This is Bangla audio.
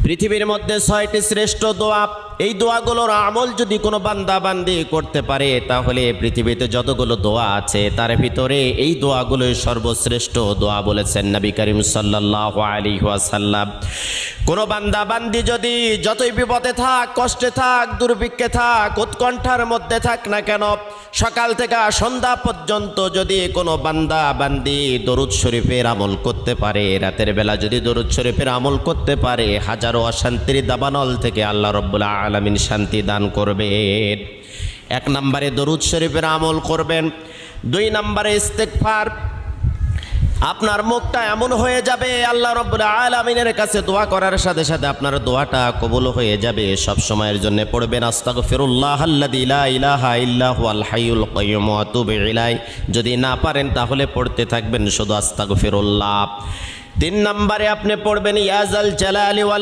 পৃথিবীর মধ্যে 6টি শ্রেষ্ঠ দোয়া, এই দোয়াগুলোর আমল যদি কোনো বান্দা বান্দি করতে পারে তাহলে পৃথিবীতে যতগুলো দোয়া আছে তার ভিতরে এই দোয়াগুলোই সর্বশ্রেষ্ঠ দোয়া বলেছেন নবী করিম সাল্লাল্লাহু আলাইহি ওয়াসাল্লাম। কোনো বান্দা বান্দি যদি যতই বিপদে থাক, কষ্টে থাক, দুর্ভিক্ষে থাক, উৎকণ্ঠার মধ্যে থাক না কেন, সকাল থেকে সন্ধ্যা পর্যন্ত যদি কোনো বান্দা বান্দি দরুদ শরীফের আমল করতে পারে, রাতের বেলা যদি দরুদ শরীফের আমল করতে পারে, হাজারো অশান্তির দাবানল থেকে আল্লাহ রাব্বুল আলামিন শান্তি দান করবেন। 1 নম্বরে দরুদ শরীফের আমল করবেন। 2 নম্বরে ইস্তেগফার। আপনার মুখটা এমন হয়ে যাবে আল্লাহ রাব্বুল আলামিনের কাছে দোয়া করার সাথে সাথে আপনার দোয়াটা কবুল হয়ে যাবে। সব সময়ের জন্য পড়বেন আস্তাগফিরুল্লাহ আল্লাযী লা ইলাহা ইল্লা হুয়াল হাইয়ুল কাইয়্যুম ওয়া আতুবু ইলাইহি। যদি না পারেন তাহলে পড়তে থাকবেন শুধু আস্তাগফিরুল্লাহ। 3 নম্বরে আপনি পড়বেন ইয়া যাল জালালি ওয়াল